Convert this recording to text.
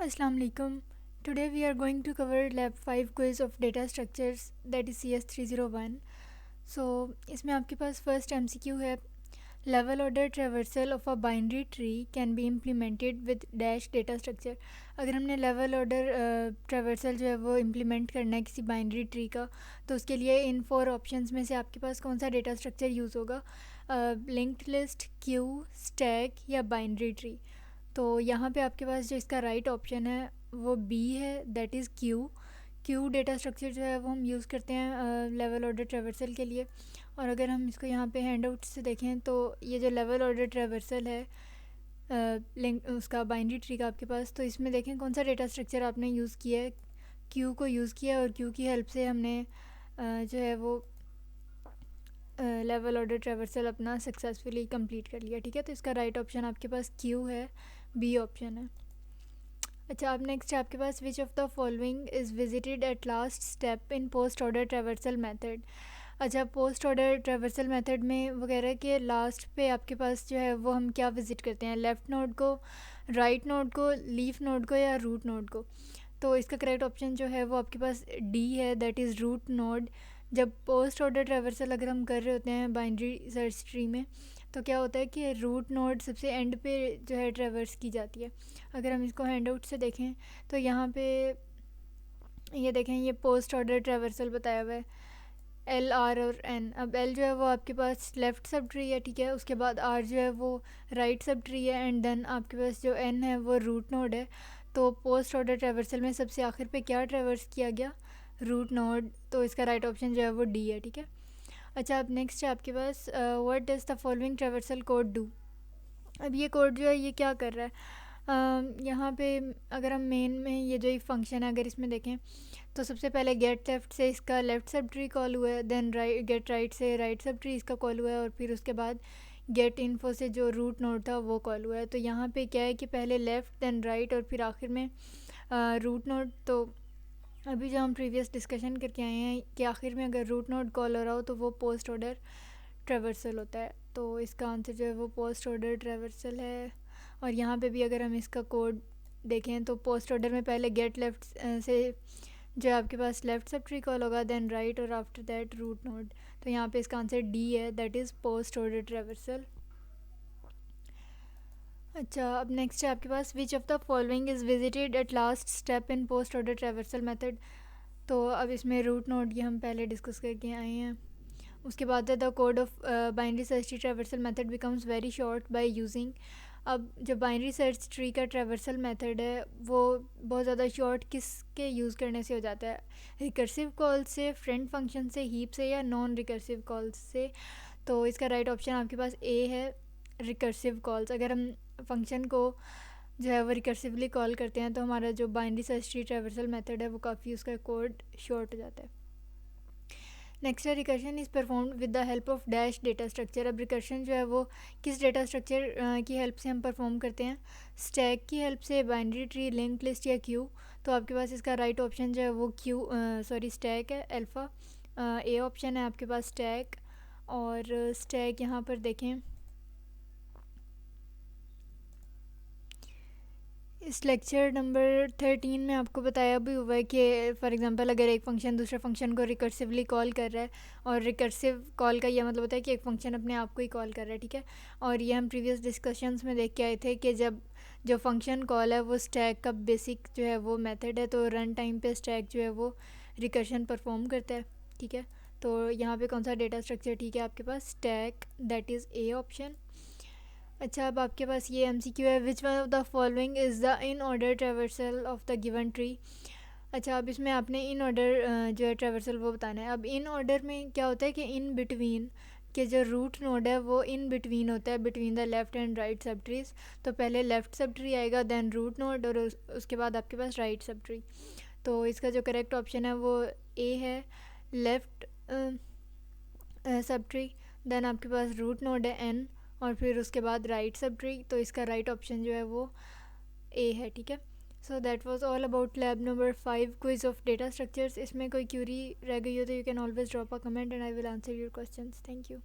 Assalamu alaikum. Today we are going to cover lab 5 quiz of data structures, that is CS301. So इसमें आपके पास first MCQ है, level order traversal of a binary tree can be implemented with dash data structure. अगर हमने level order traversal जो है वो implement करना है किसी binary tree का, तो उसके लिए इन 4 options में से आपके पास कौन सा data structure यूज़ होगा, linked list, queue, stack या binary tree. तो यहाँ पे आपके पास जो इसका राइट ऑप्शन है वो बी है, that is Q data structure जो है वो हम यूज़ करते हैं लेवल ऑर्डर ट्रैवर्सल के लिए. और अगर हम इसको यहाँ पे हैंड आउट से देखें तो ये जो लेवल ऑर्डर ट्रैवर्सल है लिंक उसका बाइनरी ट्री का आपके पास, तो इसमें देखें कौन सा डेटा स्ट्रक्चर आपने यूज़ किया है, क्यू को यूज़ किया और क्यू की हेल्प से हमने जो है वो लेवल ऑर्डर ट्रैवर्सल अपना सक्सेसफुली कंप्लीट कर लिया. ठीक है, तो इसका राइट ऑप्शन आपके पास क्यू है, बी ऑप्शन है. अच्छा, अब नेक्स्ट है आपके पास which of the following is visited at last step in post order traversal method. अच्छा, पोस्ट ऑर्डर ट्रैवर्सल मेथड में वो कह रहा है कि लास्ट पे आपके पास जो है वो हम क्या विज़िट करते हैं, लेफ़्ट नोड को, राइट नोड को, लीफ नोड को या रूट नोड को. तो इसका करेक्ट ऑप्शन जो है वो आपके पास डी है, दैट इज़ रूट नोड. जब पोस्ट ऑर्डर ट्रैवर्सल अगर हम कर रहे होते हैं बाइनरी सर्च ट्री में, तो क्या होता है कि रूट नोड सबसे एंड पे जो है ट्रैवर्स की जाती है. अगर हम इसको हैंड आउट से देखें तो यहाँ पे ये देखें, ये पोस्ट ऑर्डर ट्रैवर्सल बताया हुआ है, एल, आर और एन. अब एल जो है वो आपके पास लेफ़्ट सब ट्री है, ठीक है, उसके बाद आर जो है वो राइट सब ट्री है, एंड देन आपके पास जो एन है वो रूट नोड है. तो पोस्ट ऑर्डर ट्रैवर्सल में सबसे आखिर पे क्या ट्रैवर्स किया गया, रूट नोड. तो इसका राइट ऑप्शन जो है वो डी है. ठीक है. अच्छा, अब नेक्स्ट है आपके पास what does the following traversal code do. अब ये कोड जो है ये क्या कर रहा है, यहाँ पे अगर हम मेन में ये जो फंक्शन है अगर इसमें देखें तो सबसे पहले गेट लेफ़्ट से इसका लेफ़्ट सब ट्री कॉल हुआ है, देन गेट राइट से राइट सब ट्री इसका कॉल हुआ है, और फिर उसके बाद गेट इन्फो से जो रूट नोड था वो कॉल हुआ है. तो यहाँ पे क्या है कि पहले लेफ़्ट देन राइट और फिर आखिर में रूट नोड. तो अभी जो हम प्रीवियस डिस्कशन करके आए हैं कि आखिर में अगर रूट नोड कॉल हो रहा हो तो वो पोस्ट ऑर्डर ट्रैवर्सल होता है. तो इसका आंसर जो है वो पोस्ट ऑर्डर ट्रैवर्सल है. और यहाँ पे भी अगर हम इसका कोड देखें तो पोस्ट ऑर्डर में पहले गेट लेफ़्ट से जो है आपके पास लेफ़्ट सब ट्री कॉल होगा, देन राइट और आफ्टर दैट रूट नोड. तो यहाँ पे इसका आंसर डी है, that is post order traversal. अच्छा, अब नेक्स्ट है आपके पास which of the following is visited at last step in post order traversal method. तो अब इसमें रूट नोड ये हम पहले डिस्कस करके आए हैं. उसके बाद the code of binary search tree traversal method becomes very short by using. अब जो बाइनरी सर्च ट्री का ट्रैवर्सल मेथड है वो बहुत ज़्यादा शॉर्ट किसके यूज़ करने से हो जाता है, रिकर्सिव कॉल से, फ्रेंड फंक्शन से, हीप से या नॉन रिकर्सिव कॉल्स से. तो इसका राइट ऑप्शन आपके पास ए है, रिकर्सिव कॉल्स. अगर हम फंक्शन को जो है वो रिकर्सिवली कॉल करते हैं तो हमारा जो binary search tree traversal method है वो काफ़ी उसका कोड शॉर्ट हो जाता है. नेक्स्ट है recursion is performed with the help of dash data structure. अब रिकर्शन जो है वो किस डेटा स्ट्रक्चर की हेल्प से हम परफॉर्म करते हैं, स्टैक की हेल्प से, बाइनरी ट्री, लिंक लिस्ट या क्यू. तो आपके पास इसका राइट ऑप्शन जो है वो स्टैक है, अल्फ़ा. ए ऑप्शन है आपके पास स्टैक. और स्टैक यहाँ पर देखें, इस लेक्चर नंबर 13 में आपको बताया भी हुआ है कि फॉर एग्जांपल अगर एक फ़ंक्शन दूसरे फंक्शन को रिकर्सिवली कॉल कर रहा है, और रिकर्सिव कॉल का यह मतलब होता है कि एक फ़ंक्शन अपने आप को ही कॉल कर रहा है. ठीक है, और ये हम प्रीवियस डिस्कशंस में देख के आए थे कि जब जो फंक्शन कॉल है वो स्टैक का बेसिक जो है वो मेथड है, तो रन टाइम पे स्टैक जो है वो रिकर्शन परफॉर्म करता है. ठीक है, तो यहाँ पे कौन सा डेटा स्ट्रक्चर ठीक है आपके पास, stack, that is a option. अच्छा, अब आपके पास ये MCQ है, which one of the following is the in order traversal of the given tree. अच्छा, अब इसमें आपने इन ऑर्डर जो है ट्रैवर्सल वो बताना है. अब इन ऑर्डर में क्या होता है कि इन बिटवीन के जो रूट नोड है वो इन बिटवीन होता है, between the left and right सब ट्रीज. तो पहले लेफ़्ट सब ट्री आएगा, देन रूट नोड, और उसके बाद आपके पास राइट सब ट्री. तो इसका जो करेक्ट ऑप्शन है वो ए है, लेफ़्ट सब ट्री, देन आपके पास रूट नोड है एन, और फिर उसके बाद राइट सब ट्री. तो इसका राइट ऑप्शन जो है वो ए है. ठीक है, so that was all about lab number 5 quiz of data structures. इसमें कोई क्यूरी रह गई हो तो you can always drop a comment and I will answer your questions. Thank you.